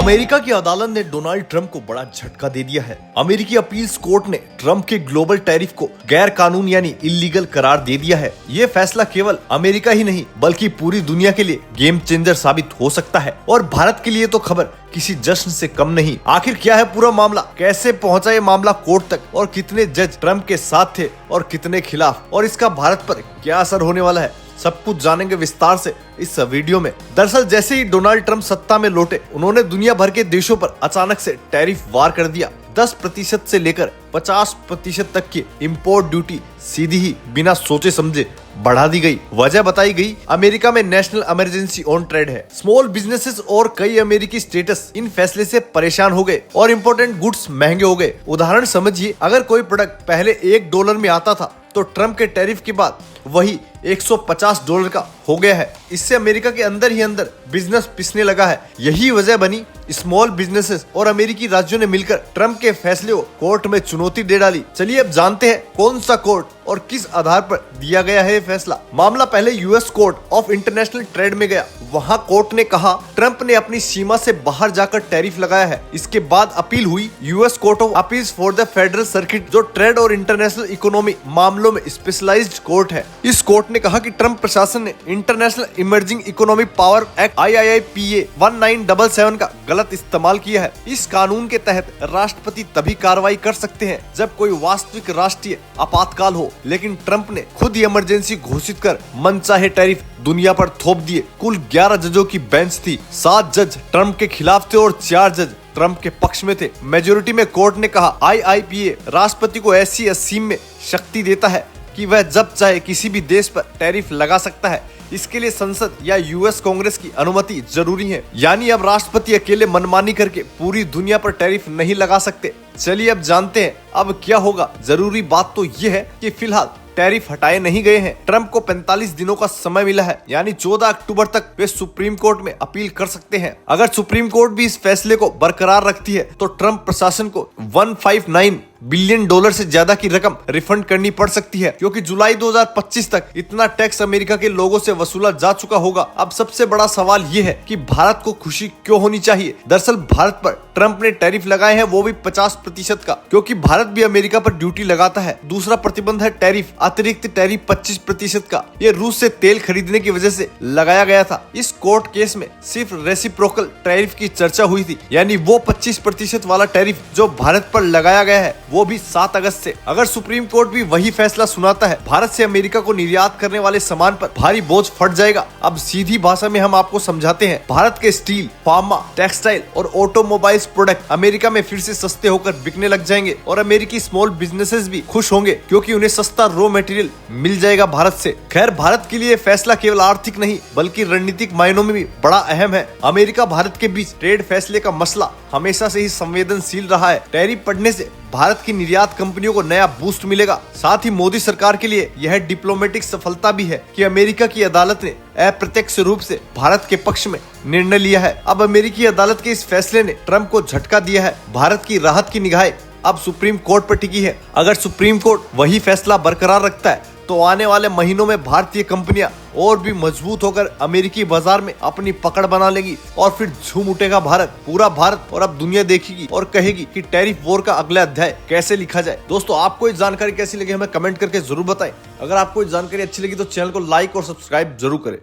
America की अदालत ने डोनाल्ड ट्रंप को बड़ा झटका दे दिया है। अमेरिकी अपील्स कोर्ट ने ट्रंप के ग्लोबल टैरिफ को गैर कानून यानी इल्लीगल करार दे दिया है। ये फैसला केवल अमेरिका ही नहीं बल्कि पूरी दुनिया के लिए गेम चेंजर साबित हो सकता है और भारत के लिए तो खबर किसी जश्न से कम नहीं। आखिर क्या है पूरा मामला, कैसे पहुंचा ये मामला कोर्ट तक और कितने जज ट्रंप के साथ थे और कितने खिलाफ, और इसका भारत पर क्या असर होने वाला है, सब कुछ जानेंगे विस्तार से इस वीडियो में। दरअसल जैसे ही डोनाल्ड ट्रंप सत्ता में लौटे, उन्होंने दुनिया भर के देशों पर अचानक से टैरिफ वार कर दिया। 10% से लेकर 50% तक की इंपोर्ट ड्यूटी सीधी ही बिना सोचे समझे बढ़ा दी गई। वजह बताई गई, अमेरिका में नेशनल इमरजेंसी ऑन ट्रेड है। स्मॉल बिजनेसेस और कई अमेरिकी स्टेटस इन फैसले से परेशान हो गए और इम्पोर्टेंट गुड्स महंगे हो गए। उदाहरण समझिए, अगर कोई प्रोडक्ट पहले $1 में आता था तो ट्रंप के टैरिफ के बाद वही $150 का हो गया है। इससे अमेरिका के अंदर ही अंदर बिजनेस पिसने लगा है। यही वजह बनी स्मॉल बिजनेसेस और अमेरिकी राज्यों ने मिलकर ट्रंप के फैसले को कोर्ट में चुनौती दे डाली। चलिए अब जानते हैं कौन सा कोर्ट और किस आधार पर दिया गया है ये फैसला। मामला पहले US court of international trade में गया। वहां कोर्ट ने कहा ट्रंप ने अपनी सीमा से बाहर जाकर टैरिफ लगाया है। इसके बाद अपील हुई US court of appeals for the federal circuit, जो ट्रेड और इंटरनेशनल इकोनॉमी मामलों में स्पेशलाइज्ड कोर्ट है। इस कोर्ट ने कहा कि ट्रंप प्रशासन ने international emerging economic power act IIPA 1977 का गलत इस्तेमाल किया है। इस कानून के तहत राष्ट्रपति तभी कार्रवाई कर सकते हैं जब कोई वास्तविक राष्ट्रीय आपातकाल हो, लेकिन ट्रंप ने खुद ही इमरजेंसी घोषित कर मनचाहे टैरिफ दुनिया पर थोप दिए। कुल 11 जजों की बेंच थी। 7 जज ट्रंप के खिलाफ थे और 4 जज ट्रंप के पक्ष में थे। मेजोरिटी में कोर्ट ने कहा IIPA राष्ट्रपति को ऐसी असीम में शक्ति देता है कि वह जब चाहे किसी भी देश पर टैरिफ लगा सकता है। इसके लिए संसद या यूएस कांग्रेस की अनुमति जरूरी है। यानी अब राष्ट्रपति अकेले मनमानी करके पूरी दुनिया पर टैरिफ नहीं लगा सकते। चलिए अब जानते हैं अब क्या होगा। जरूरी बात तो ये है कि फिलहाल टैरिफ हटाए नहीं गए हैं। ट्रंप को 45 दिनों का समय मिला है, यानी 14 अक्टूबर तक वे सुप्रीम कोर्ट में अपील कर सकते हैं। अगर सुप्रीम कोर्ट भी इस फैसले को बरकरार रखती है तो ट्रंप प्रशासन को $159 बिलियन से ज्यादा की रकम रिफंड करनी पड़ सकती है, क्योंकि जुलाई 2025 तक इतना टैक्स अमेरिका के लोगों से वसूला जा चुका होगा। अब सबसे बड़ा सवाल ये है कि भारत को खुशी क्यों होनी चाहिए। दरअसल भारत पर ट्रंप ने टैरिफ लगाए हैं, वो भी 50% का, क्योंकि भारत भी अमेरिका पर ड्यूटी लगाता है। दूसरा प्रतिबंध है टैरिफ, अतिरिक्त टैरिफ 25% का। ये रूस से तेल खरीदने की वजह से लगाया गया था। इस कोर्ट केस में सिर्फ रेसिप्रोकल टैरिफ की चर्चा हुई थी, यानी वो 25% वाला टैरिफ जो भारत पर लगाया गया है, वो भी 7 अगस्त से। अगर सुप्रीम कोर्ट भी वही फैसला सुनाता है, भारत से अमेरिका को निर्यात करने वाले सामान पर भारी बोझ फट जाएगा। अब सीधी भाषा में हम आपको समझाते हैं, भारत के स्टील, फार्मा, टेक्सटाइल और ऑटोमोबाइल्स प्रोडक्ट अमेरिका में फिर से सस्ते होकर बिकने लग जाएंगे और अमेरिकी स्मॉल बिजनेसेस भी खुश होंगे, क्योंकि उन्हें सस्ता रॉ मटेरियल मिल जाएगा भारत से। खैर, भारत के लिए फैसला केवल आर्थिक नहीं बल्कि रणनीतिक मायनों में भी बड़ा अहम है। अमेरिका भारत के बीच ट्रेड फैसले का मसला हमेशा से ही संवेदनशील रहा है। टैरिफ पड़ने से भारत की निर्यात कंपनियों को नया बूस्ट मिलेगा। साथ ही मोदी सरकार के लिए यह डिप्लोमेटिक सफलता भी है कि अमेरिका की अदालत ने अप्रत्यक्ष रूप से भारत के पक्ष में निर्णय लिया है। अब अमेरिकी अदालत के इस फैसले ने ट्रंप को झटका दिया है। भारत की राहत की निगाहें अब सुप्रीम कोर्ट पर टिकी है। अगर सुप्रीम कोर्ट वही फैसला बरकरार रखता है तो आने वाले महीनों में भारतीय कंपनियां और भी मजबूत होकर अमेरिकी बाजार में अपनी पकड़ बना लेगी और फिर झूम उठेगा भारत, पूरा भारत। और अब दुनिया देखेगी और कहेगी कि टैरिफ वॉर का अगला अध्याय कैसे लिखा जाए। दोस्तों, आपको ये जानकारी कैसी लगी हमें कमेंट करके जरूर बताएं। अगर आपको ये जानकारी अच्छी लगी तो चैनल को लाइक और सब्सक्राइब जरूर करें।